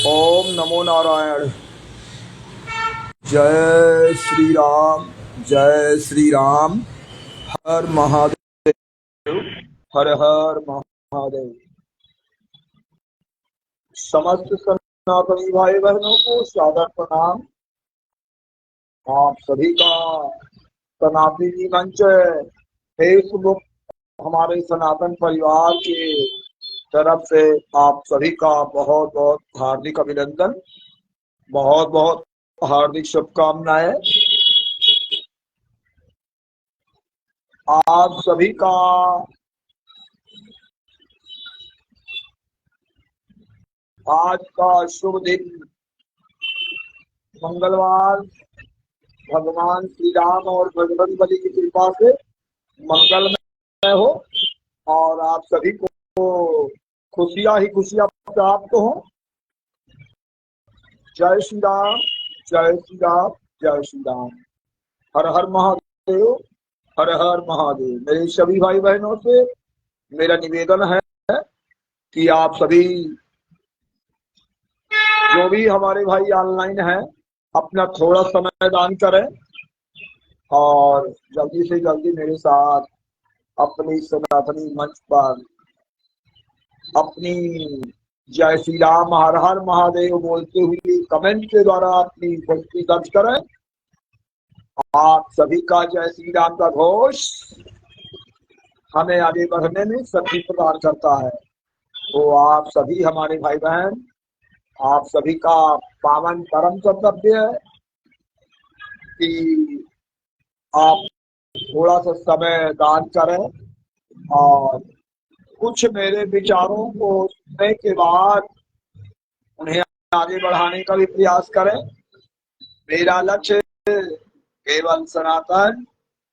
ओम नमो नारायण। जय श्री राम। जय श्री राम। हर महादेव। हर हर महादेव। समस्त सनातनी भाई बहनों को सादर प्रणाम। आप सभी का सनातनी मंच फेसबुक हमारे सनातन परिवार के तरफ से आप सभी का बहुत बहुत हार्दिक अभिनंदन, बहुत बहुत हार्दिक शुभकामनाएं। आप सभी का आज का शुभ दिन मंगलवार भगवान श्री राम और बजरंग बली की कृपा से मंगलमय हो और आप सभी को खुशियां ही खुशियां प्राप्त हो। जय श्री राम। जय श्री राम। जय श्री राम। हर हर महादेव। हर हर महादेव। मेरे सभी भाई बहनों से मेरा निवेदन है कि आप सभी जो भी हमारे भाई ऑनलाइन हैं अपना थोड़ा समय दान करें और जल्दी से जल्दी मेरे साथ अपनी सनातनी मंच पर अपनी जय श्री राम हर हर महादेव बोलते हुए कमेंट के द्वारा अपनी उपस्थिति दर्ज करें। आप सभी का जय श्री राम का घोष हमें आगे बढ़ने में शक्ति प्रदान करता है। तो आप सभी हमारे भाई बहन, आप सभी का पावन परम कर्तव्य है कि आप थोड़ा सा समय दान करें और कुछ मेरे विचारों को सुनने के बाद उन्हें आगे बढ़ाने का भी प्रयास करें। मेरा लक्ष्य केवल सनातन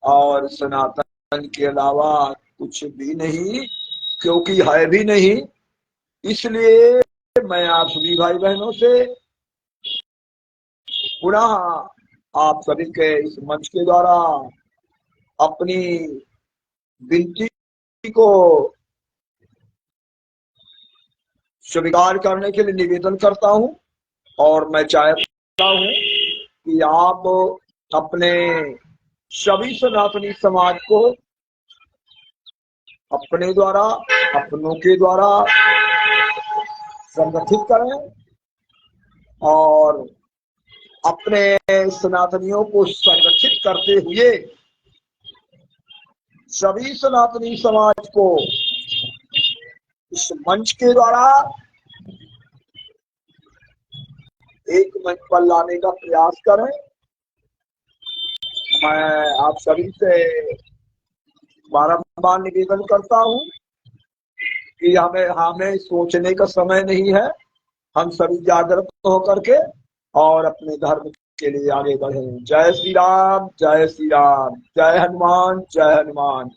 और सनातन के अलावा कुछ भी नहीं, क्योंकि है भी नहीं। इसलिए मैं आप सभी भाई बहनों से पुनः आप सभी के इस मंच के द्वारा अपनी विनती को स्वीकार करने के लिए निवेदन करता हूं और मैं चाहता हूं कि आप अपने सभी सनातनी समाज को अपने द्वारा अपनों के द्वारा संगठित करें और अपने सनातनियों को संरक्षित करते हुए सभी सनातनी समाज को इस मंच के द्वारा एक मंच पर लाने का प्रयास करें। मैं आप सभी से बारंबार निवेदन करता हूं कि हमें सोचने का समय नहीं है। हम सभी जागृत होकर के और अपने धर्म के लिए आगे बढ़े। जय श्री राम। जय श्री राम। जय हनुमान। जय हनुमान।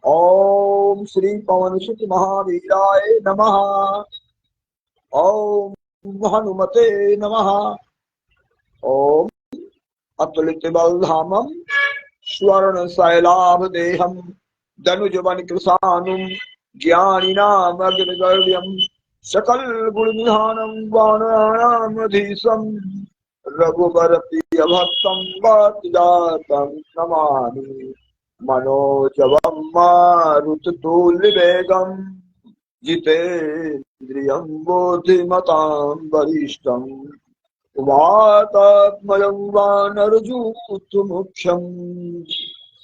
ओम श्री पवन सुत महावीराय नमः। ओम हनुमते नमः। ओम अतुलित बलधामम स्वर्ण शैलाभ देहम धनुजवन कृशानुम ज्ञानिनाम अग्रगण्यम सकल गुण निधानम वानराणामधीशम रघुबर प्रिय भक्तम वातजातम नमामि मनोजवम मारुततुल्यवेगम जितेन्द्रियं बुद्धिमतां वरिष्ठं वातात्मजं वानरयूथमुख्यं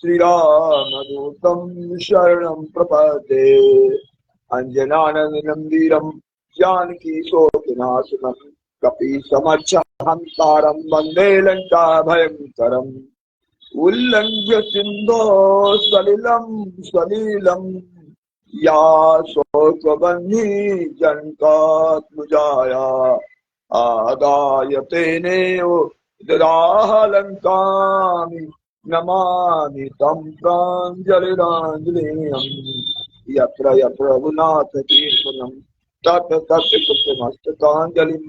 श्रीरामदूतं शरणं प्रपद्ये। अञ्जनानन्दनं वीरं जानकीशोकनाशनं कपीशमक्षहन्तारं वन्दे लङ्काभयङ्करम्। उल्लङ्घ्य सिन्धो सलिलं या शोकबन्धी जनकात्मजाया आदाय तेनेव ददाह लङ्कामि नमामि तं प्राञ्जलिराञ्जलिम्। यत्र यत्र रघुनाथकीर्तनं तत्र तत्र कृतमस्तकाञ्जलिं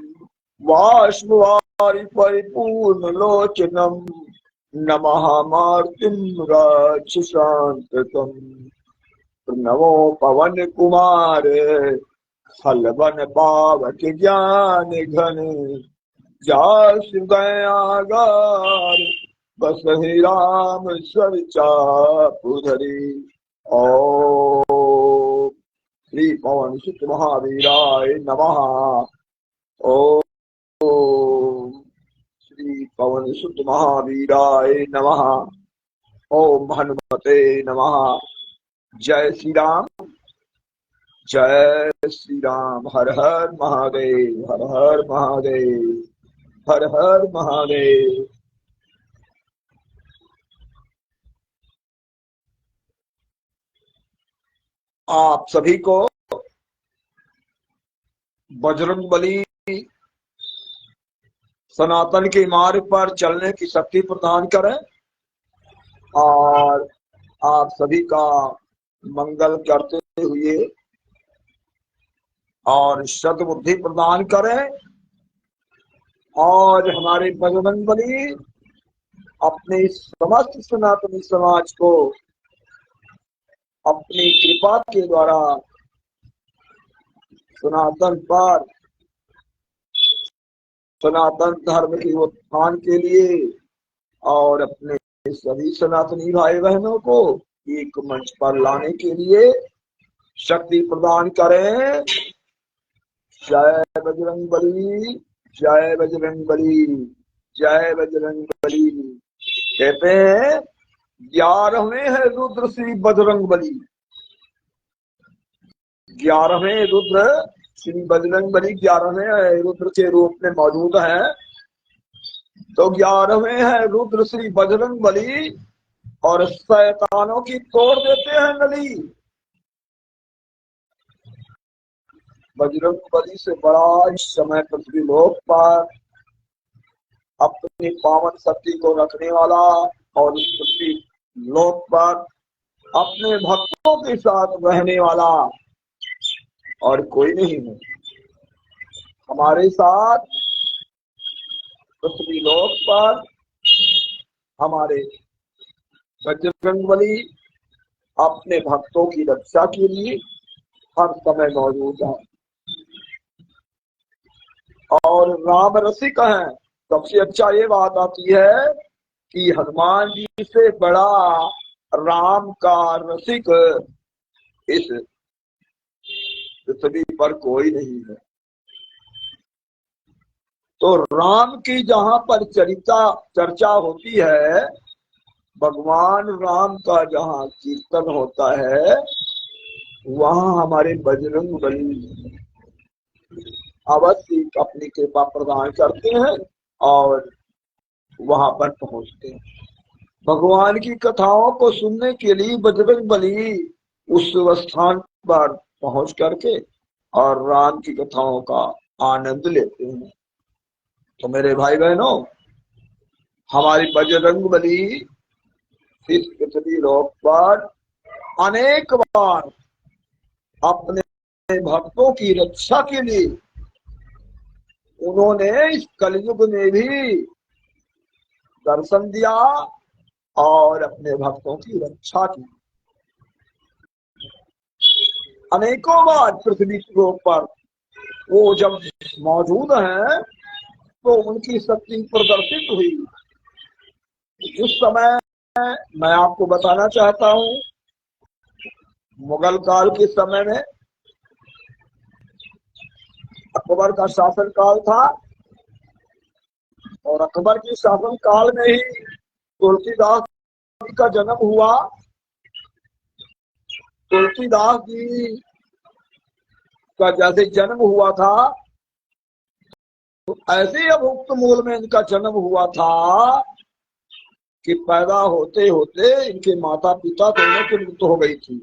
बाष्पवारि परिपूर्णलोचनं नमः मारुतिं राक्षसान्तकम्। नमो पवन कुमार हलवन पावक ज्ञान घन जास गयागार बस ही राम स्वर चापुधरी। ओम श्री पवन सुत महावीराय नमः। ओम श्री पवन सुत महावीराय नमः। ओम हनुमते नमः। जय श्री राम, जय श्री राम। हर हर महादेव, हर हर महादेव, हर हर महादेव। आप सभी को बजरंगबली सनातन के मार्ग पर चलने की शक्ति प्रदान करें और आप सभी का मंगल करते हुए और सद्बुद्धि प्रदान करें और हमारे बजरंगबली अपने समस्त सनातनी समाज को अपनी कृपा के द्वारा सनातन पर, सनातन धर्म के उत्थान के लिए और अपने सभी सनातनी भाई बहनों को एक मंच पर लाने के लिए शक्ति प्रदान करें। जय बजरंगबली, जय बजरंगबली, जय बजरंगबली। कहते हैं 11वें है रुद्र श्री बजरंगबली, 11वें रुद्र श्री बजरंगबली 11वें रुद्र के रूप में मौजूद है। तो 11वें है रुद्र श्री बजरंगबली और शैतानों की तोड़ देते हैं नली। बजरंगबली से बड़ा इस समय पृथ्वी लोक पर अपनी पावन शक्ति को रखने वाला और इस पृथ्वी लोक पर अपने भक्तों के साथ रहने वाला और कोई नहीं है। हमारे साथ पृथ्वी लोक पर हमारे बजरंगबली अपने भक्तों की रक्षा के लिए हर समय मौजूद है और राम रसिक हैं। सबसे अच्छा ये बात आती है कि हनुमान जी से बड़ा राम का रसिक इस पृथ्वी पर कोई नहीं है। तो राम की जहां पर चर्चा होती है, भगवान राम का जहां कीर्तन होता है, वहां हमारे बजरंगबली अवश्य अपनी कृपा प्रदान करते हैं और वहां पर पहुंचते हैं। भगवान की कथाओं को सुनने के लिए बजरंगबली उस स्थान पर पहुंच करके और राम की कथाओं का आनंद लेते हैं। तो मेरे भाई बहनों, हमारी बजरंगबली इस पृथ्वी लोक पर अनेक बार अपने भक्तों की रक्षा के लिए उन्होंने इस कलयुग में भी दर्शन दिया और अपने भक्तों की रक्षा की। अनेकों बार पृथ्वी पर वो जब मौजूद हैं तो उनकी शक्ति प्रदर्शित हुई। उस समय मैं आपको बताना चाहता हूँ, मुगल काल के समय में अकबर का शासन काल था और अकबर के शासन काल में ही तुलसीदास जी का जन्म हुआ। तुलसीदास जी का जैसे जन्म हुआ था तो ऐसे अभुक्त मूल में इनका जन्म हुआ था कि पैदा होते होते इनके माता पिता दोनों की मृत्यु हो गई थी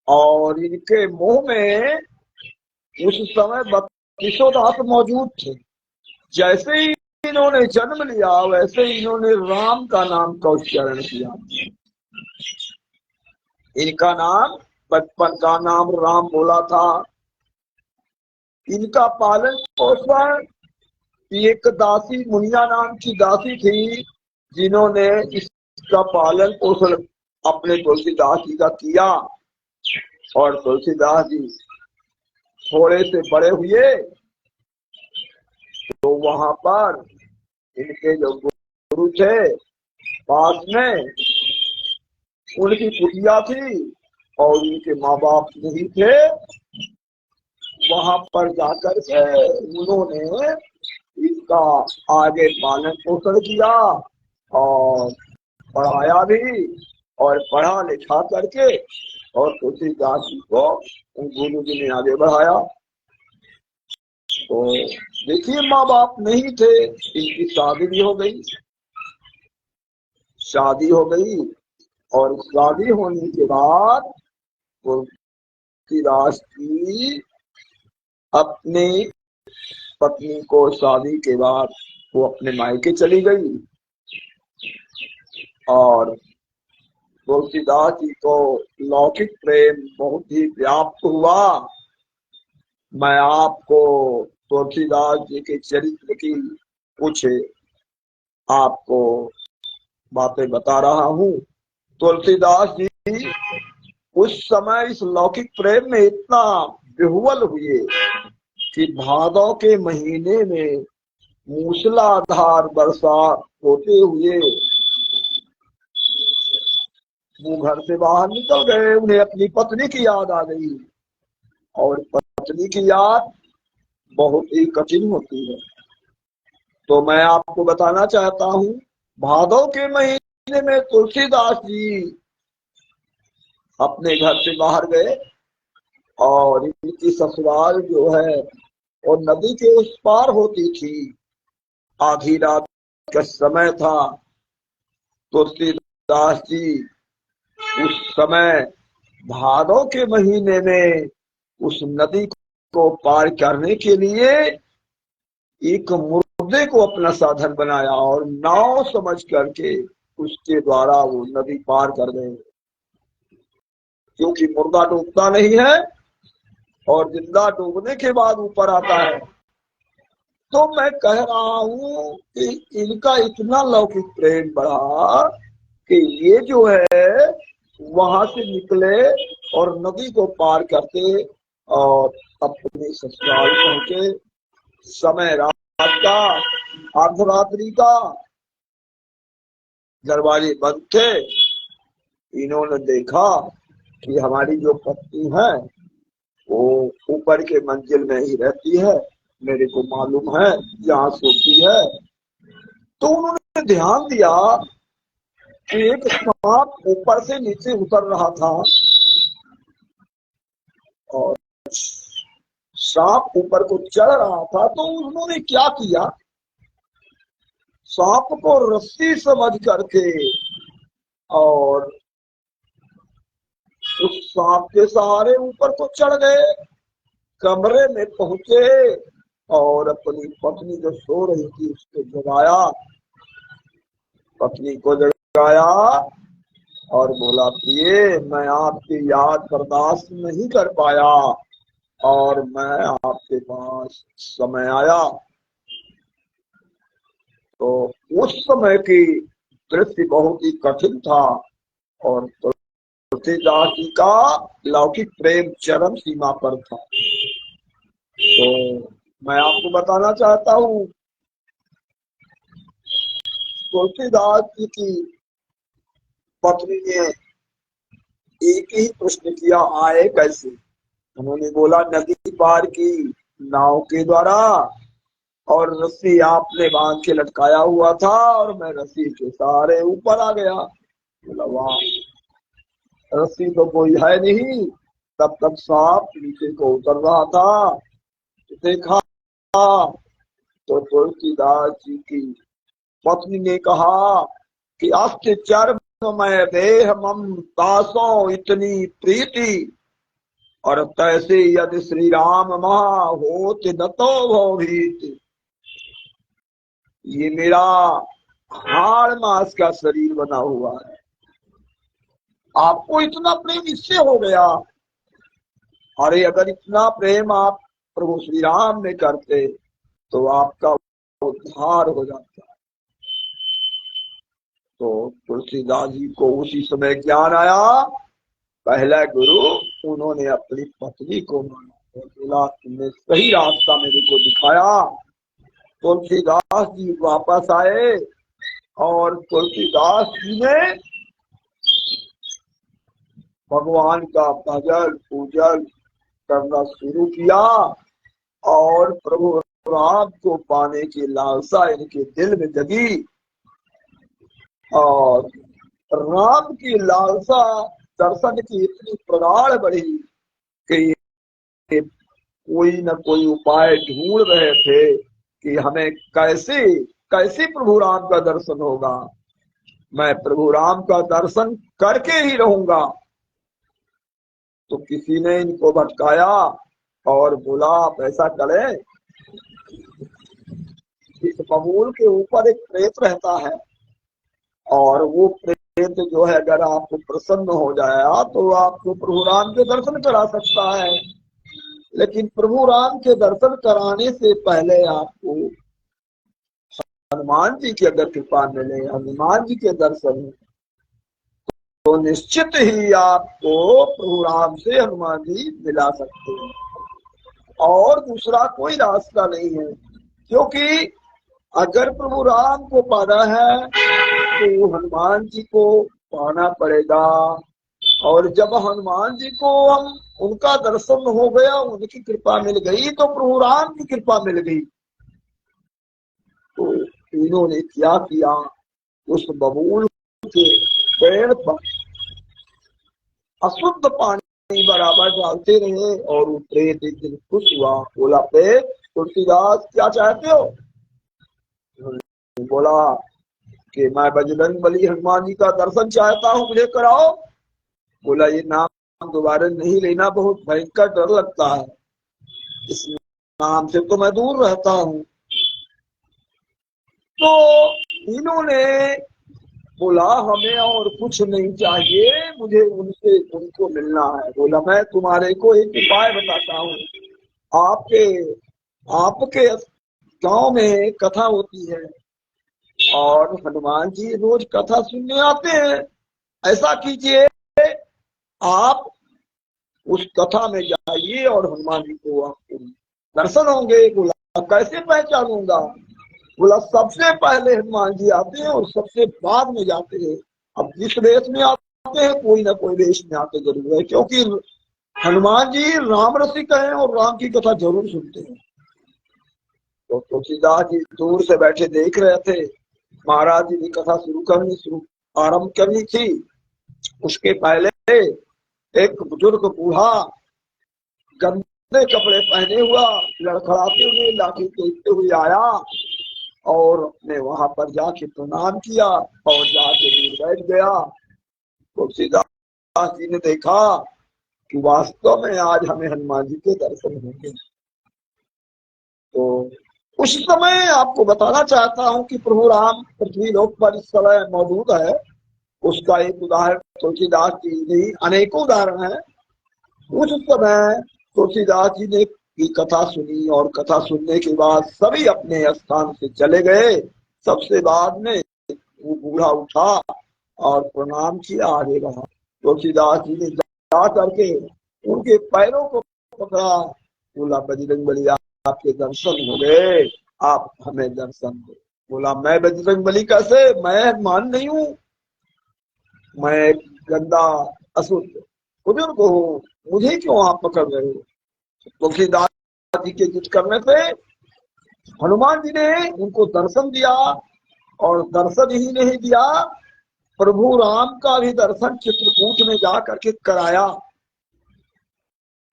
और इनके मुंह में उस समय 32 दांत मौजूद थे। जैसे ही इन्होंने जन्म लिया वैसे ही इन्होंने राम का नाम का उच्चारण किया। इनका नाम, बचपन का नाम राम बोला था। इनका पालन पोषण एक दासी, मुनिया नाम की दासी थी, जिन्होंने इसका पालन पोषण अपने तुलसीदास जी का किया और तुलसीदास जी थोड़े से बड़े हुए तो वहां पर इनके जो गुरु थे पास में, उनकी कुटिया थी और उनके माँ बाप नहीं थे। वहां पर जाकर के उन्होंने इसका आगे पालन पोषण किया और पढ़ाया भी, और पढ़ा लिखा करके और तुलसीदास जी को गुरु जी ने आगे बढ़ाया। तो देखिए, माँ बाप नहीं थे, इनकी शादी भी हो गई। शादी हो गई और शादी होने के बाद तुलसीदास जी अपनी पत्नी को शादी के बाद वो अपने मायके चली गई और तुलसीदास जी को लौकिक प्रेम बहुत ही व्याप्त हुआ। मैं आपको तुलसीदास जी के चरित्र की कुछ आपको बातें बता रहा हूँ। तुलसीदास जी उस समय इस लौकिक प्रेम में इतना विह्वल हुए कि भादौ के महीने में मूसलाधार बरसात होते हुए वो घर से बाहर निकल गए। उन्हें अपनी पत्नी की याद आ गई और पत्नी की याद बहुत ही कठिन होती है। तो मैं आपको बताना चाहता हूँ, भादौ के महीने में तुलसीदास जी अपने घर से बाहर गए और इनकी ससुराल जो है वो नदी के उस पार होती थी। आधी रात का समय था। तुलसीदास जी उस समय भादौ के महीने में उस नदी को पार करने के लिए एक मुर्दे को अपना साधन बनाया और नाव समझ करके उसके द्वारा वो नदी पार कर गए, क्योंकि मुर्दा डूबता नहीं है और जिंदा डूबने के बाद ऊपर आता है। तो मैं कह रहा हूं कि इनका इतना लौकिक प्रेम बढ़ा कि ये जो है वहां से निकले और नदी को पार करके और अपने ससुराल पहुंचे। समय रात का, अर्धरात्रि का, दरवाजे बंद थे। इन्होंने देखा कि हमारी जो पत्नी है वो ऊपर के मंजिल में ही रहती है, मेरे को मालूम है जहाँ सोती है। तो उन्होंने ध्यान दिया कि एक सांप ऊपर से नीचे उतर रहा था और सांप ऊपर को चढ़ रहा था। तो उन्होंने क्या किया, सांप को रस्सी समझ करके और उस सांप के सहारे ऊपर को चढ़ गए। कमरे में पहुंचे और अपनी पत्नी जो सो रही थी उसको जगाया। पत्नी को जगाया और बोला, प्रिय, मैं आपकी याद बर्दाश्त नहीं कर पाया और मैं आपके पास समय आया। तो उस समय की दृश्य बहुत ही कठिन था और तुलसीदास जी का लौकिक प्रेम चरम सीमा पर था। तो मैं आपको बताना चाहता हूँ, तुलसीदास जी की पत्नी ने एक ही प्रश्न किया, आए कैसे? उन्होंने बोला, नदी पार की नाव के द्वारा, और रस्सी आपने बांध के लटकाया हुआ था और मैं रस्सी के सहारे ऊपर आ गया। बोला, वाह, रस्सी तो कोई है नहीं। तब तक सांप नीचे को उतर रहा था। देखा तो तुलसीदास जी की पत्नी ने कहा कि अस्त चर्ममय देह मम तासो इतनी प्रीति, और तैसे यदि श्री राम महा होत न तो भीति। ये मेरा हाड़ मांस का शरीर बना हुआ है, आपको इतना प्रेम इससे हो गया। अरे अगर इतना प्रेम आप प्रभु श्री राम में करते तो आपका उद्धार हो जाता। तो तुलसीदास जी को उसी समय ज्ञान आया पहला गुरु उन्होंने अपनी पत्नी को माना और बोला तुमने सही रास्ता मेरे को दिखाया। तुलसीदास जी वापस आए और तुलसीदास जी ने भगवान का भजन पूजन करना शुरू किया और प्रभु राम को पाने की लालसा इनके दिल में जगी और राम की लालसा दर्शन की इतनी प्रगाढ़ बढ़ी कि कोई न कोई उपाय ढूंढ रहे थे कि हमें कैसे कैसे प्रभु राम का दर्शन होगा। मैं प्रभु राम का दर्शन करके ही रहूंगा। तो किसी ने इनको भटकाया और बोला आप ऐसा करें, इस बबूल के ऊपर एक प्रेत रहता है और वो प्रेत जो है अगर आपको प्रसन्न हो जाएगा तो आपको प्रभु राम के दर्शन करा सकता है। लेकिन प्रभु राम के दर्शन कराने से पहले आपको हनुमान जी की अगर कृपा मिले, हनुमान जी के दर्शन, तो निश्चित ही आपको प्रभु राम से हनुमान जी मिला सकते हैं और दूसरा कोई रास्ता नहीं है। क्योंकि अगर प्रभु राम को पाना है तो हनुमान जी को पाना पड़ेगा और जब हनुमान जी को हम उनका दर्शन हो गया, उनकी कृपा मिल गई तो प्रभु राम की कृपा मिल गई। तो तीनों ने क्या किया, उस बबूल के पेड़ पर अशुद्ध पानी बराबर डालते रहे और वो प्रेत एक दिन खुश हुआ। बोला प्रेत तुलसीदास क्या चाहते हो? बोला कि मैं बजरंग बली हनुमान जी का दर्शन चाहता हूँ, मुझे कराओ। बोला ये नाम दोबारा नहीं लेना, बहुत भयंकर डर लगता है, इस नाम से तो मैं दूर रहता हूँ। तो तीनों ने बोला हमें और कुछ नहीं चाहिए, मुझे उनसे उनको मिलना है। बोला मैं तुम्हारे को एक उपाय बताता हूँ। आपके आपके गांव में कथा होती है और हनुमान जी रोज कथा सुनने आते हैं। ऐसा कीजिए आप उस कथा में जाइए और हनुमान जी को आपको दर्शन होंगे। बोला कैसे पहचानूंगा? बोला सबसे पहले हनुमान जी आते हैं और सबसे बाद में जाते हैं। अब जिस वेश में आते हैं कोई ना कोई वेश में आते जरूर है, क्योंकि हनुमान जी राम रसिक हैं और राम की कथा जरूर सुनते हैं। तो तुलसीदास जी दूर से बैठे देख रहे थे, महाराज जी की कथा शुरू आरंभ करनी थी। उसके पहले एक बुजुर्ग बूढ़ा गंदे कपड़े पहने हुआ लड़खड़ाते हुए लाठी देखते हुए आया और अपने वहां पर जाके प्रणाम किया और जाके दूर बैठ गया। तुलसीदास जी ने देखा कि वास्तव में आज हमें हनुमान जी के दर्शन होंगे। तो उस समय आपको बताना चाहता हूं कि प्रभु राम पृथ्वी लोक पर इस समय मौजूद है। उसका एक उदाहरण तुलसीदास जी नहीं, अनेकों उदाहरण है। उस समय तुलसीदास जी ने की कथा सुनी और कथा सुनने के बाद सभी अपने स्थान से चले गए। सबसे बाद में वो बूढ़ा उठा और प्रणाम किया, आगे बढ़ा। तुलसीदास जी ने जा करके उनके पैरों को पकड़ा, बोला बजरंग बली आपके दर्शन हो गए, आप हमें दर्शन दो। बोला मैं बजरंग बली कैसे, मैं हनुमान नहीं हूँ, मैं गंदा अशुद्ध बुजुर्ग हूँ, मुझे क्यों आप पकड़ रहे हो? तुलसीदास जी के जिद करने पे हनुमान जी ने उनको दर्शन दिया और दर्शन ही नहीं दिया, प्रभु राम का भी दर्शन चित्रकूट में जा करके कराया।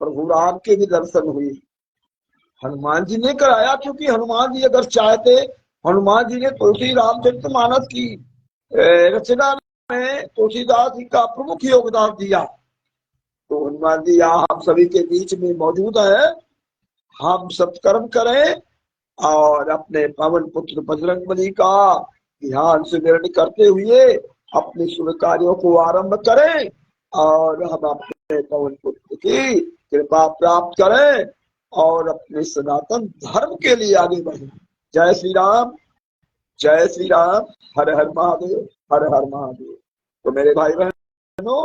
प्रभु राम के भी दर्शन हुई, हनुमान जी ने कराया। क्योंकि हनुमान जी अगर चाहते, हनुमान जी ने तुलसी रामचरितमानस की रचना में तुलसीदास जी का प्रमुख योगदान दिया। तो हनुमान जी यहाँ हम सभी के बीच में मौजूद है। हम सत्कर्म करें और अपने पवन पुत्र बजरंगबली का ध्यान स्मरण करते हुए अपने शुभ कार्यों को आरंभ करें और हम अपने पवन पुत्र की कृपा प्राप्त करें और अपने सनातन धर्म के लिए आगे बढ़े। जय श्री राम, जय श्री राम, हर हर महादेव, हर हर महादेव। तो मेरे भाई बहनों,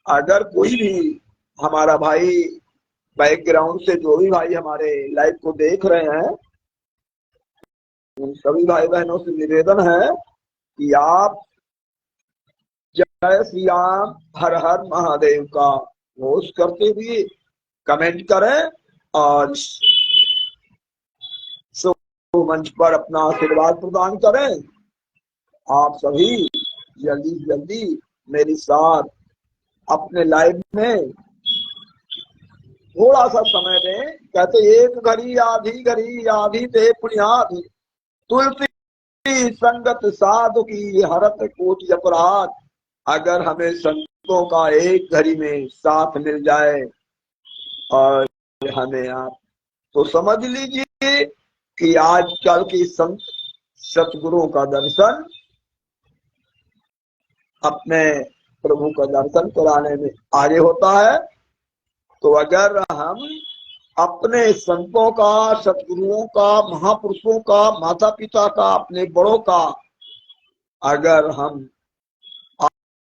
अगर कोई भी हमारा भाई बैकग्राउंड से जो भी भाई हमारे लाइव को देख रहे हैं, उन सभी भाई बहनों से निवेदन है कि आप जय श्री राम हर हर महादेव का घोष करते हुए कमेंट करें और मंच पर अपना आशीर्वाद प्रदान करें। आप सभी जल्दी जल्दी मेरे साथ अपने लाइव में थोड़ा सा समय दें। कहते एक घड़ी आधी ते पुण्याधि, तुलसी संगत साधु की हरत कोटि अपराध। अगर हमें संतों का एक घड़ी में साथ मिल जाए और हमें आप तो समझ लीजिए कि आजकल की संत सतगुरुओं का दर्शन, अपने प्रभु का दर्शन कराने में आगे होता है। तो अगर हम अपने संतों का, सतगुरुओं का, महापुरुषों का, माता पिता का, अपने बड़ों का अगर हम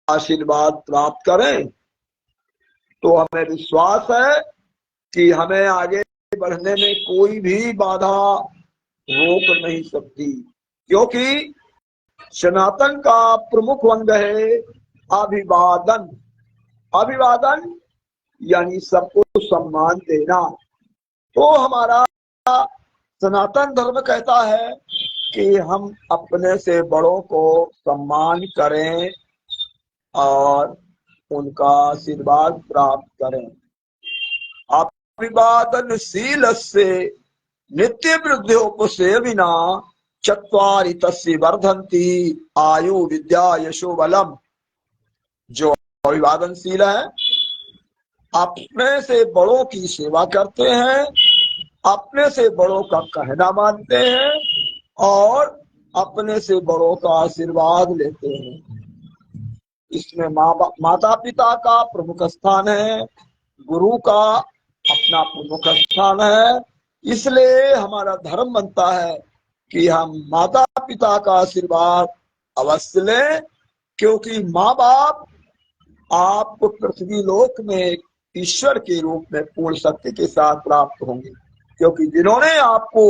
आशीर्वाद प्राप्त करें तो हमें विश्वास है कि हमें आगे बढ़ने में कोई भी बाधा रोक नहीं सकती, क्योंकि सनातन का प्रमुख अंग है अभिवादन। अभिवादन यानी सबको सम्मान देना। तो हमारा सनातन धर्म कहता है कि हम अपने से बड़ों को सम्मान करें और उनका आशीर्वाद प्राप्त करें। अभिवादनशील से नित्य वृद्धियोपसेविना चत्वारि तस्य वर्धन्ति आयु विद्या यशो बलम। जो अभिवादनशील है, अपने से बड़ों की सेवा करते हैं, अपने से बड़ों का कहना मानते हैं और अपने से बड़ों का आशीर्वाद लेते हैं। इसमें माता पिता का प्रमुख स्थान है, गुरु का अपना प्रमुख स्थान है। इसलिए हमारा धर्म बनता है कि हम माता पिता का आशीर्वाद अवश्य लें, क्योंकि माँ बाप आपको पृथ्वी लोक में ईश्वर के रूप में पूर्ण शक्ति के साथ प्राप्त होंगे, क्योंकि जिन्होंने आपको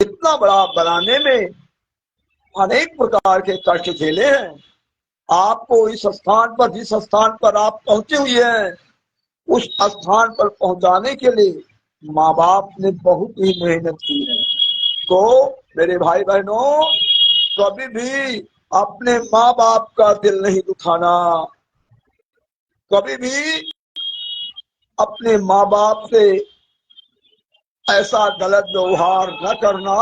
इतना बड़ा बनाने में अनेक प्रकार के कष्ट झेले हैं, आपको इस स्थान पर, जिस स्थान पर आप पहुंचे हुए हैं, उस स्थान पर पहुंचाने के लिए माँ बाप ने बहुत ही मेहनत की है। तो मेरे भाई बहनों, कभी भी अपने माँ बाप का दिल नहीं दुखाना, कभी भी अपने माँ बाप से ऐसा गलत व्यवहार न करना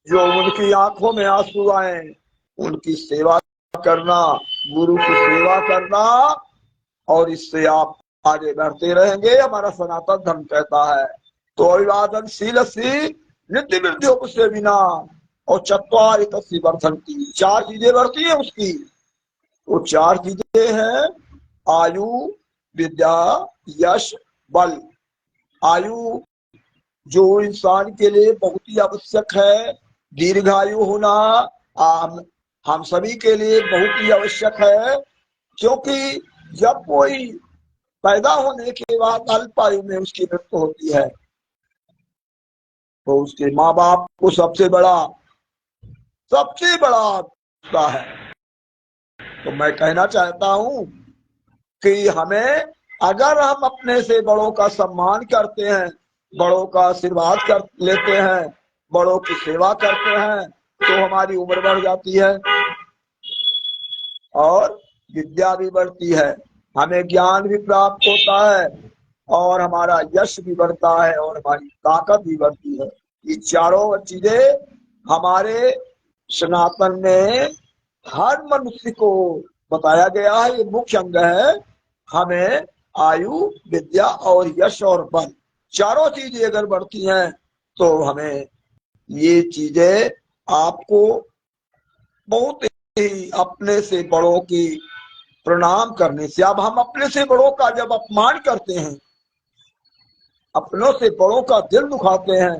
जो उनकी आंखों में आंसू आए। उनकी सेवा करना, गुरु की सेवा करना, और इससे आप आगे बढ़ते रहेंगे, हमारा सनातन धर्म कहता है। तो अभिवादनशील नित्य वृद्धियोपसेविना और चत्वारि तस्य वर्धन्ति, चार चीजें बढ़ती है उसकी। वो चार चीजें हैं आयु, विद्या, यश, बल। आयु जो इंसान के लिए बहुत ही आवश्यक है, दीर्घायु होना हम सभी के लिए बहुत ही आवश्यक है, क्योंकि जब कोई पैदा होने के बाद अल्प आयु में उसकी मृत्यु होती है तो उसके माँ बाप को सबसे बड़ा होता है। तो मैं कहना चाहता हूं कि हमें, अगर हम अपने से बड़ों का सम्मान करते हैं, बड़ों का आशीर्वाद कर लेते हैं, बड़ों की सेवा करते हैं, तो हमारी उम्र बढ़ जाती है और विद्या भी बढ़ती है, हमें ज्ञान भी प्राप्त होता है और हमारा यश भी बढ़ता है और हमारी ताकत भी बढ़ती है। ये चारों चीजें हमारे सनातन में हर मनुष्य को बताया गया है, ये मुख्य अंग है। हमें आयु, विद्या और यश और बल, चारों चीजें अगर बढ़ती हैं तो हमें ये चीजें आपको बहुत ही अपने से बड़ों की प्रणाम करने से, अब हम अपने से बड़ों का जब अपमान करते हैं, अपनों से बड़ों का दिल दुखाते हैं,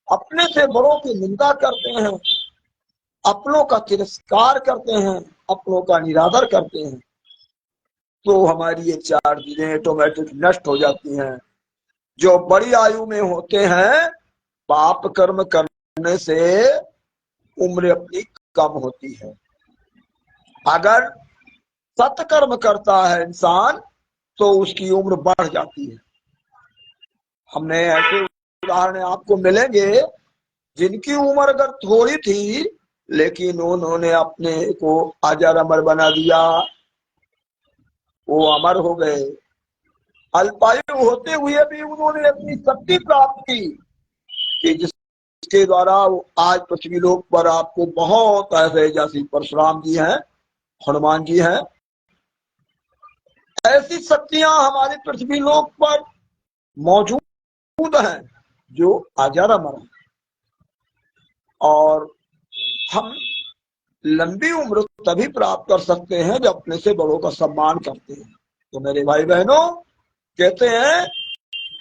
अपने से बड़ों की निंदा करते हैं, अपनों का तिरस्कार करते हैं, अपनों का निरादर करते हैं, तो हमारी ये 4 चीजें ऑटोमेटिक नष्ट हो जाती हैं। जो बड़ी आयु में होते हैं, पाप कर्म करने से उम्र अपनी कम होती है। अगर सत्कर्म करता है इंसान तो उसकी उम्र बढ़ जाती है। हमने ऐसे उदाहरण आपको मिलेंगे जिनकी उम्र अगर थोड़ी थी, लेकिन उन्होंने अपने को अजर अमर बना दिया, वो अमर हो गए। अल्पायु होते हुए भी उन्होंने अपनी शक्ति प्राप्त की कि जिसके द्वारा वो आज पृथ्वी लोक पर आपको बहुत ऐसे, जैसे परशुराम जी हैं, हनुमान जी हैं, ऐसी शक्तियां हमारे पृथ्वी लोक पर मौजूद हैं जो अजर अमर हैं। और हम लंबी उम्र तभी प्राप्त कर सकते हैं जब अपने से बड़ों का सम्मान करते हैं। तो मेरे भाई बहनों, कहते हैं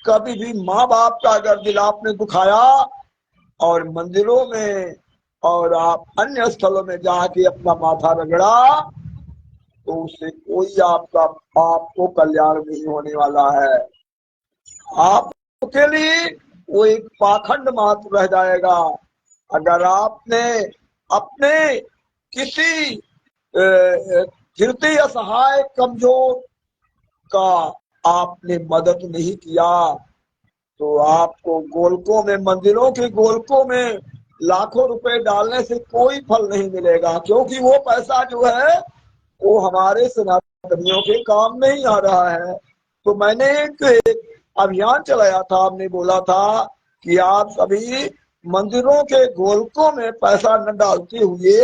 कभी भी माँ बाप का अगर दिल आपने दुखाया और मंदिरों में और आप अन्य स्थलों में जाके अपना माथा रगड़ा, तो उससे कोई आपको कल्याण नहीं होने वाला है। आपके लिए वो एक पाखंड मात्र रह जाएगा। अगर आपने अपने किसी गिरते असहाय कमजोर का आपने मदद नहीं किया, तो आपको गोलकों में, मंदिरों के गोलकों में लाखों रुपए डालने से कोई फल नहीं मिलेगा, क्योंकि वो पैसा जो है वो हमारे सनातनियों के काम नहीं आ रहा है। तो मैंने एक अभियान चलाया था, हमने बोला था कि आप सभी मंदिरों के गोलकों में पैसा न डालते हुए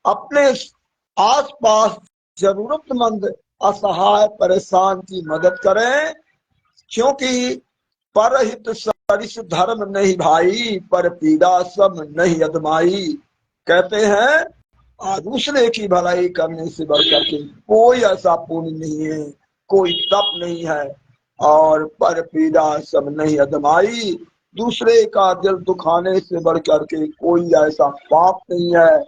अपने आसपास जरूरतमंद, असहाय, परेशान की मदद करें, क्योंकि परहित सरिस धर्म नहीं भाई, पर पीड़ा सब नहीं अदमाई। कहते हैं दूसरे की भलाई करने से बढ़कर के कोई ऐसा पुण्य नहीं है, कोई तप नहीं है, और पर पीड़ा सब नहीं अदमाई, दूसरे का दिल दुखाने से बढ़कर के कोई ऐसा पाप नहीं है।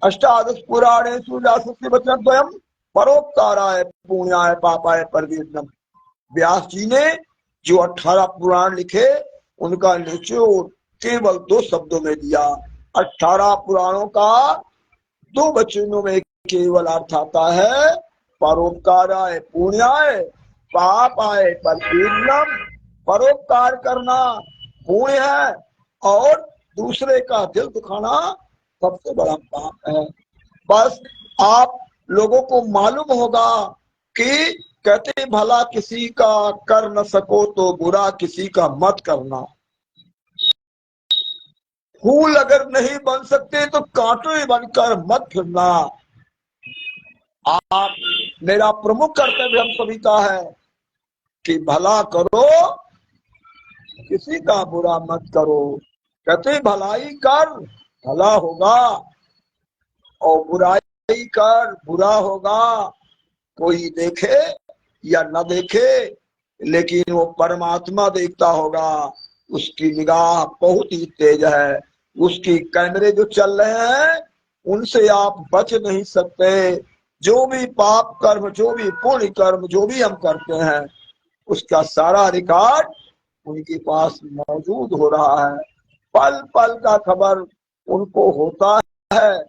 अष्टादश पुराणे सूर्यासुस्य वचन द्वयम परोपकाराय पुण्याय पापाय परवीर्णम। व्यास जी ने जो 18 पुराण लिखे, उनका निचोड़ केवल 2 शब्दों में दिया। 18 पुराणों का 2 वचनों में केवल अर्थ आता है परोपकाराय पुण्याय पापाय परवीर्णम। परोपकार करना पुण्य है और दूसरे का दिल दुखाना सबसे बड़ा पाप है। बस आप लोगों को मालूम होगा कि कहते भला किसी का कर न सको तो बुरा किसी का मत करना। फूल अगर नहीं बन सकते तो कांटे बनकर मत फिरना। आप, मेरा प्रमुख कर्तव्य हम सभी का है कि भला करो, किसी का बुरा मत करो। कहते भलाई कर, भला होगा, और बुराई कर, बुरा होगा। कोई देखे या न देखे, लेकिन वो परमात्मा देखता होगा। उसकी निगाह बहुत ही तेज है, उसकी कैमरे जो चल रहे हैं उनसे आप बच नहीं सकते। जो भी पाप कर्म, जो भी पुण्य कर्म, जो भी हम करते हैं, उसका सारा रिकॉर्ड उनके पास मौजूद हो रहा है। पल पल का खबर उनको होता है।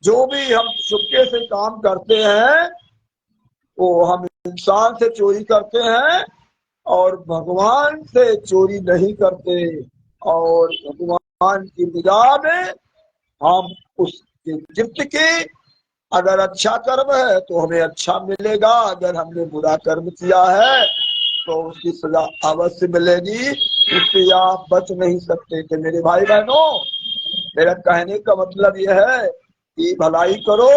जो भी हम चुपके से काम करते हैं वो हम इंसान से चोरी करते हैं और भगवान से चोरी नहीं करते। और भगवान की निगाह में हम उसके गिफ्ट के, अगर अच्छा कर्म है तो हमें अच्छा मिलेगा, अगर हमने बुरा कर्म किया है तो उसकी सजा अवश्य मिलेगी। उससे आप बच नहीं सकते। तो मेरे भाई बहनों, मेरा कहने का मतलब यह है कि भलाई करो,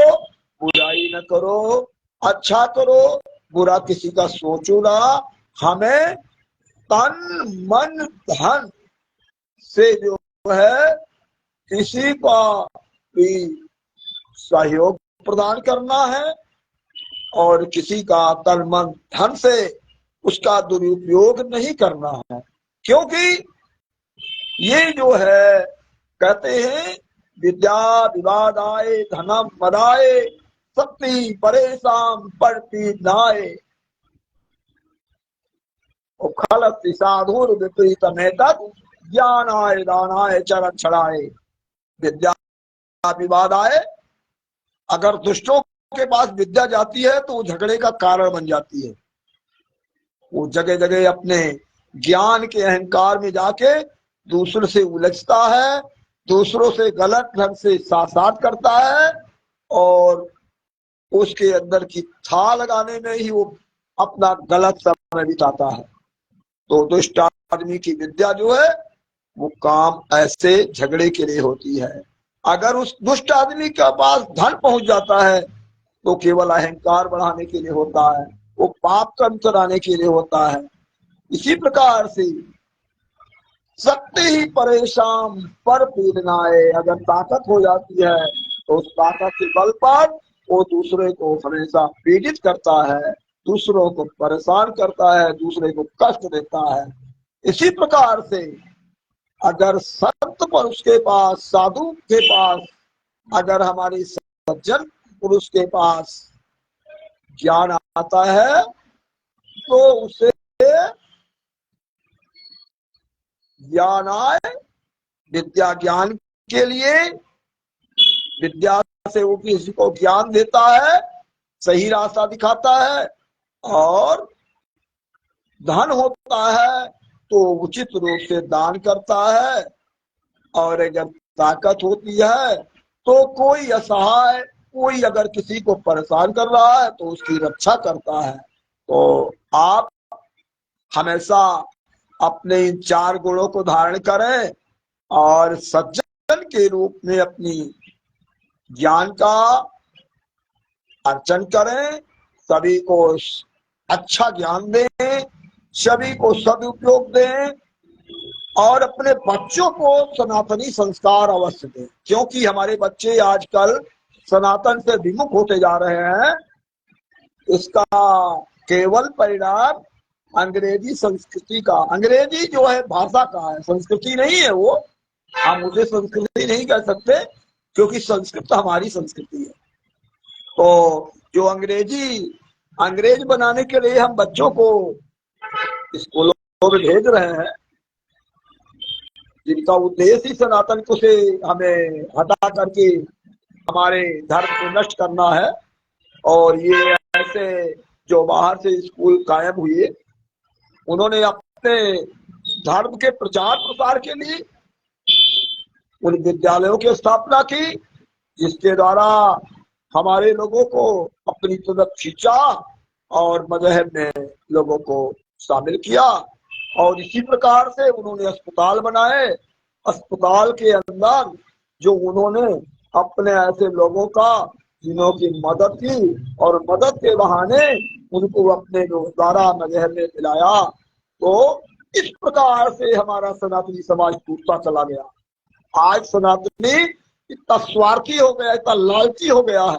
बुराई न करो, अच्छा करो, बुरा किसी का सोचो ना। हमें तन मन धन से जो है किसी का भी सहयोग प्रदान करना है, और किसी का तन मन धन से उसका दुरुपयोग नहीं करना है। क्योंकि ये जो है, कहते हैं विद्या विवादाय धनम मदाय शक्ति परेशान पड़ती नाय। खलति साधुर विपरीत मेतद ज्ञानाय दानाय चरण छड़ाए। विद्या विवाद आए, अगर दुष्टों के पास विद्या जाती है तो वो झगड़े का कारण बन जाती है। वो जगह जगह अपने ज्ञान के अहंकार में जाके दूसरों से उलझता है, दूसरों से गलत ढंग से साथ करता है और उसके अंदर की था लगाने में ही वो अपना गलत समय बिताता है। तो दुष्ट आदमी की विद्या जो है वो काम ऐसे झगड़े के लिए होती है। अगर उस दुष्ट आदमी के पास धन पहुंच जाता है तो केवल अहंकार बढ़ाने के लिए होता है, वो पाप कर्म कराने के लिए होता है। इसी प्रकार से शक्ति ही परेशान पर पीड़नाए, अगर ताकत हो जाती है तो उस ताकत के बल पर वो दूसरे को हमेशा पीड़ित करता है, दूसरों को परेशान करता है, दूसरे को कष्ट देता है। इसी प्रकार से अगर संत पुरुष के पास, साधु के पास, अगर हमारी सज्जन पुरुष के पास ज्ञान आता है तो उसे ज्ञानाय, विद्या ज्ञान के लिए, विद्या से वो किसी को ज्ञान देता है, सही रास्ता दिखाता है, और धन होता है तो उचित रूप से दान करता है, और अगर ताकत होती है तो कोई असहाय, कोई अगर किसी को परेशान कर रहा है तो उसकी रक्षा करता है। तो आप हमेशा अपने इन 4 गुणों को धारण करें और सज्जन के रूप में अपनी ज्ञान का अर्चन करें, सभी को अच्छा ज्ञान दें, सभी को सदुपयोग दें और अपने बच्चों को सनातनी संस्कार अवश्य दें, क्योंकि हमारे बच्चे आजकल सनातन से विमुख होते जा रहे हैं। इसका केवल परिणाम अंग्रेजी संस्कृति का, अंग्रेजी जो है भाषा का है, संस्कृति नहीं है वो। हम उसे संस्कृति नहीं कह सकते क्योंकि संस्कृत हमारी संस्कृति है। तो जो अंग्रेज बनाने के लिए हम बच्चों को स्कूलों में भेज रहे हैं, जिनका उद्देश्य ही सनातन को से हमें हटा करके हमारे धर्म को नष्ट करना है। और ये ऐसे जो बाहर से स्कूल कायम हुए, उन्होंने अपने धर्म के प्रचार प्रसार के लिए उन विद्यालयों की स्थापना की, जिसके द्वारा हमारे लोगों को अपनी तरफ खींचा और मजहब में लोगों को शामिल किया। और इसी प्रकार से उन्होंने अस्पताल बनाए, अस्पताल के अंदर जो उन्होंने अपने ऐसे लोगों का जिन्हों की मदद की और मदद के बहाने उनको अपने द्वारा मजहब में मिलाया। तो इस प्रकार से हमारा सनातनी समाज टूटता चला गया। आज सनातनी इतना स्वार्थी हो गया, इतना लालची हो गया है,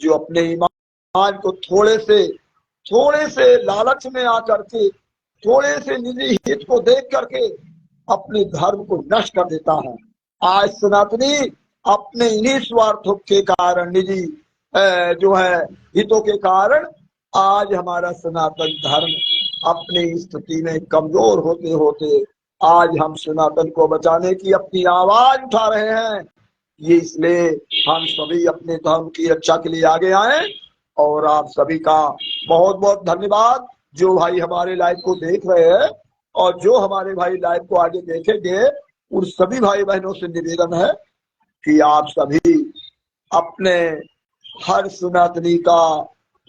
जो अपने ईमान को थोड़े से लालच में आकर के, थोड़े से निजी हित को देख करके अपने धर्म को नष्ट कर देता है। आज सनातनी अपने इन्हीं स्वार्थों के कारण, निजी जो है हितों के कारण, आज हमारा सनातन धर्म अपनी स्थिति में कमजोर होते होते आज हम सनातन को बचाने की अपनी आवाज उठा रहे हैं। ये इसलिए हम सभी अपने धर्म की रक्षा के लिए आगे आए। और आप सभी का बहुत बहुत धन्यवाद जो भाई हमारे लाइव को देख रहे हैं, और जो हमारे भाई लाइव को आगे देखेंगे उन सभी भाई बहनों से निवेदन है कि आप सभी अपने हर सनातनी का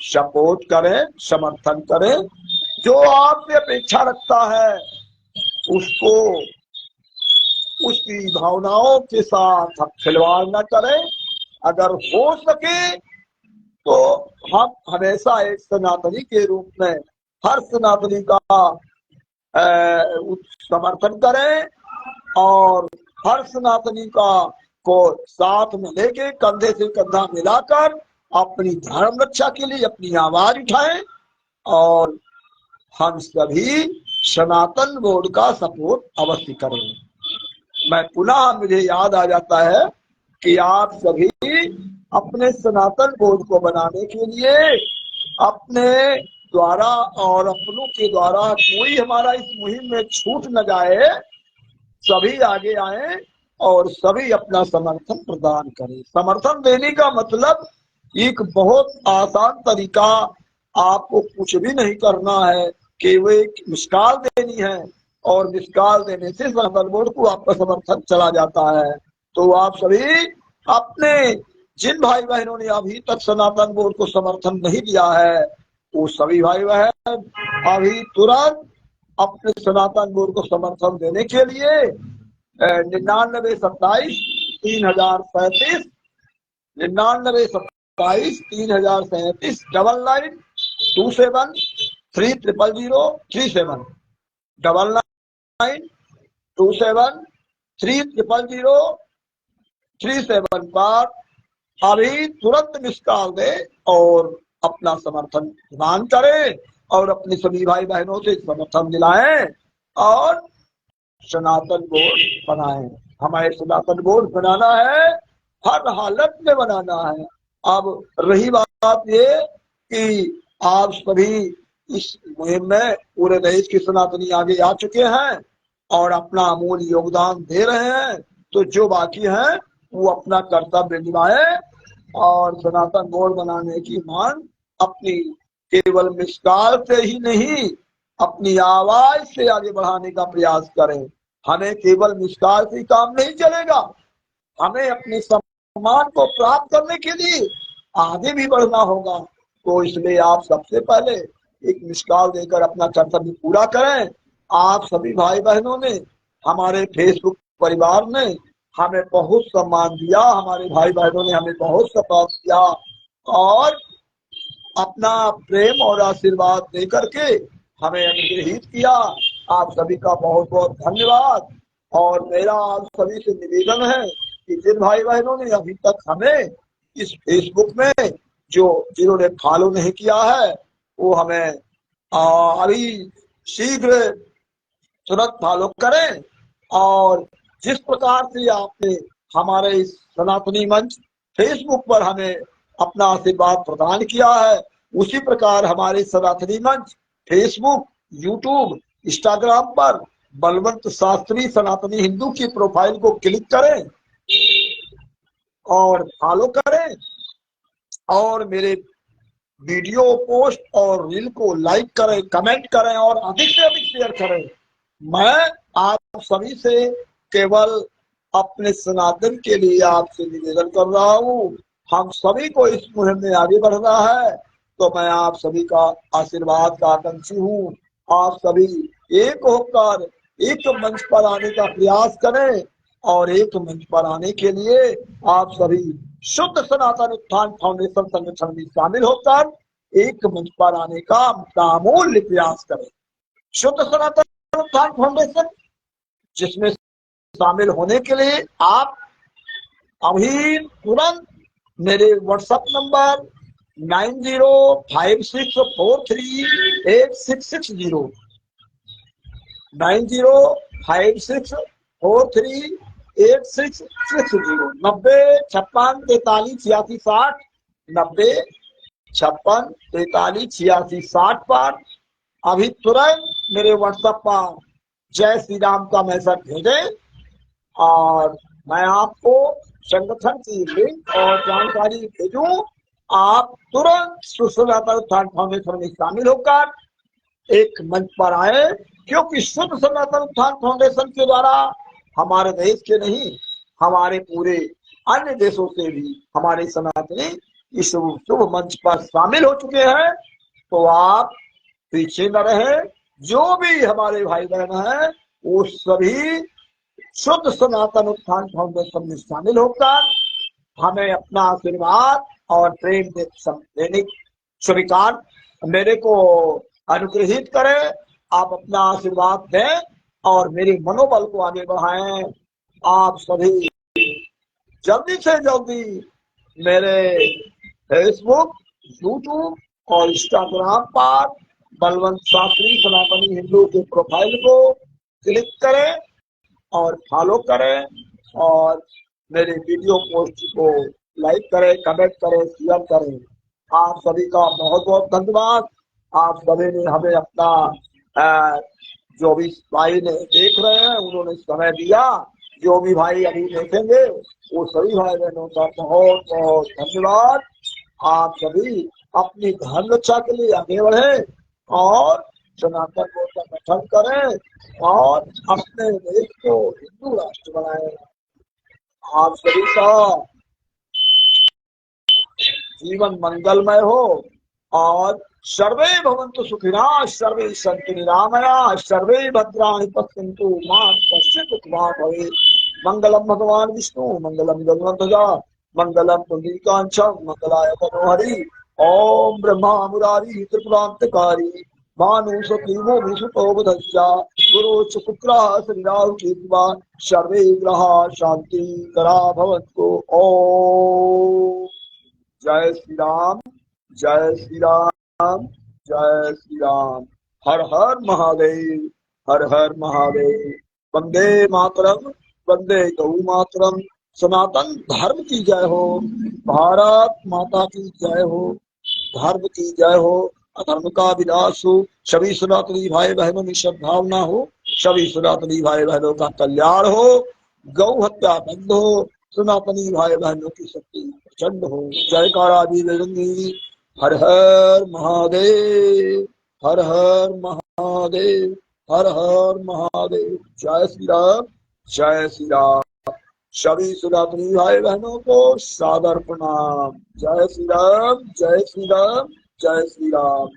सपोर्ट करें, समर्थन करें। जो आपसे अपेक्षा रखता है उसको, उसकी भावनाओं के साथ हम खिलवाड़ न करें। अगर हो सके तो हम हमेशा एक सनातनी के रूप में हर सनातनी का समर्थन करें और हर सनातनी का को साथ में लेके कंधे से कंधा मिलाकर अपनी धर्म रक्षा के लिए अपनी आवाज उठाएं। और हम सभी सनातन बोर्ड का सपोर्ट अवश्य करें। मैं पुनः, मुझे याद आ जाता है कि आप सभी अपने सनातन बोर्ड को बनाने के लिए अपने द्वारा और अपनों के द्वारा कोई हमारा इस मुहिम में छूट न जाए, सभी आगे आए और सभी अपना समर्थन प्रदान करें। समर्थन देने का मतलब एक बहुत आसान तरीका, आपको कुछ भी नहीं करना है, केवल एक मिसकाल देनी है और मिसकाल देने से सनातन बोर्ड को आपका समर्थन चला जाता है। तो आप सभी अपने जिन भाई बहनों ने अभी तक सनातन बोर्ड को समर्थन नहीं दिया है, वो सभी भाई बहन अभी तुरंत अपने सनातन बोर्ड को समर्थन देने के लिए 9927 3037 9927 9927 पर अभी तुरंत मिस कॉल दे और अपना समर्थन प्रदान करें और अपने सभी भाई बहनों से समर्थन दिलाएं और सनातन बोर्ड बनाएं। हमें सनातन बोर्ड बनाना है, हर हालत में बनाना है। अब रही बात ये कि आप सभी इस मुहिम में पूरे देश के सनातनी आगे आ चुके हैं और अपना अमूल्य योगदान दे रहे हैं, तो जो बाकी है वो अपना कर्तव्य निभाए और सनातन बोर्ड बनाने की मांग अपनी केवल मिसकाल से ही नहीं, अपनी आवाज से आगे बढ़ाने का प्रयास करें। हमें केवल मिसकाल से काम नहीं चलेगा, हमें अपने सम्मान को प्राप्त करने के लिए आगे भी बढ़ना होगा। तो इसलिए आप सबसे पहले एक मिसकाल देकर अपना कर्तव्य पूरा करें। आप सभी भाई बहनों ने, हमारे फेसबुक परिवार ने हमें बहुत सम्मान दिया, हमारे भाई बहनों ने हमें बहुत सपोर्ट किया और अपना प्रेम और आशीर्वाद दे करके हमें अनुग्रहित किया। आप सभी का बहुत बहुत धन्यवाद। और मेरा आप सभी से निवेदन है कि जिन भाई बहनों ने अभी तक हमें इस फेसबुक में जिन्होंने फॉलो नहीं किया है, वो हमें अभी शीघ्र तुरंत फॉलो करें। और जिस प्रकार से आपने हमारे इस सनातनी मंच फेसबुक पर हमें अपना आशीर्वाद प्रदान किया है, उसी प्रकार हमारे सनातनी मंच फेसबुक, यूट्यूब, इंस्टाग्राम पर बलवंत शास्त्री सनातनी हिंदू की प्रोफाइल को क्लिक करें और फॉलो करें और मेरे वीडियो पोस्ट और रील को लाइक करें, कमेंट करें और अधिक से अधिक शेयर करें। मैं आप सभी से केवल अपने सनातन के लिए आपसे निवेदन कर रहा हूँ। हम सभी को इस मुहिम में आगे बढ़ना है, तो मैं आप सभी का आशीर्वाद का आकांक्षी हूँ। आप सभी एक होकर एक मंच पर आने का प्रयास करें और एक मंच पर आने के लिए आप सभी शुद्ध सनातन उत्थान फाउंडेशन संगठन में शामिल होकर एक मंच पर आने का अमूल्य प्रयास करें। शुद्ध सनातन उत्थान फाउंडेशन जिसमें शामिल होने के लिए आप अभी तुरंत मेरे व्हाट्सएप नंबर 9056438660 9056438660 9056438660 9056438660 पर अभी तुरंत मेरे व्हाट्सएप पर जय श्री राम का मैसेज भेजें और मैं आपको संगठन की लिंक और जानकारी भेजूं। आप तुरंत सनातन उत्थान फाउंडेशन में शामिल होकर एक मंच पर आए, क्योंकि शुद्ध सनातन उत्थान फाउंडेशन के द्वारा हमारे देश के नहीं, हमारे पूरे अन्य देशों से भी हमारे सनातनी इस शुभ मंच पर शामिल हो चुके हैं। तो आप पीछे न रहे, जो भी हमारे भाई बहन हैं वो सभी शुद्ध सनातन उत्थान फाउंडेशन में शामिल होकर हमें अपना आशीर्वाद और प्रेम देने स्वीकार मेरे को अनुग्रहित करें। आप अपना आशीर्वाद दें और मेरे मनोबल को आगे बढ़ाएं। आप सभी जल्दी से जल्दी मेरे फेसबुक, यूट्यूब और इंस्टाग्राम पर बलवंत शास्त्री सनातनी हिंदू के प्रोफाइल को क्लिक करें और फॉलो करें और मेरे वीडियो पोस्ट को लाइक करें, कमेंट करें, शेयर करें। आप सभी का बहुत बहुत धन्यवाद। आप सभी ने हमें अपना जो भी भाई ने देख रहे हैं उन्होंने समय दिया, जो भी भाई अभी देखेंगे वो सभी भाई बहनों का बहुत बहुत धन्यवाद। आप सभी अपनी धर्म रक्षा के लिए आगे बढ़े और सनातन को का गठन करें और अपने देश को हिंदू राष्ट्र बनाए। आप सभी का जीवन मंगलमय हो और सर्वे भवन्तु सुखिनः, सर्वे सन्तु निरामयाः, सर्वे भद्राणि पश्यन्तु मा कश्चित् दुःखभाग् भवेत्। मंगलम भगवान विष्णु, मंगलम गरुड़ध्वजा, मंगलम पुंडरीकाक्षं, मंगलाय मनोहरि। ओम ब्रह्मा मुरारी त्रिपुरांतकारी, भानु सुग्रीवो विष्णुतो बुधश्च, गुरु च शुक्रः शनिराहु केतुः, सर्वे ग्रहाः शान्ति करा भवन्तु। ओम जय श्री राम, जय श्री राम, जय श्री राम। हर हर महादेव, हर हर महादेव। वंदे मातरम, वंदे गौ मातरम। सनातन धर्म की जय हो, भारत माता की जय हो, धर्म की जय हो, अधर्म का विनाश हो, सभी सनातनी भाई बहनों में सद्भावना हो, सभी सनातनी भाई बहनों का कल्याण हो, गौ हत्या बंद हो, सनातनी भाई बहनों की शक्ति प्रचंड हो। जयकारा भी बजरंगी। हर हर महादेव, हर हर महादेव, हर हर महादेव। जय श्री राम, जय श्री राम। सभी सनातनी भाई बहनों को सादर प्रणाम। जय श्री राम, जय श्री राम, जय श्री राम।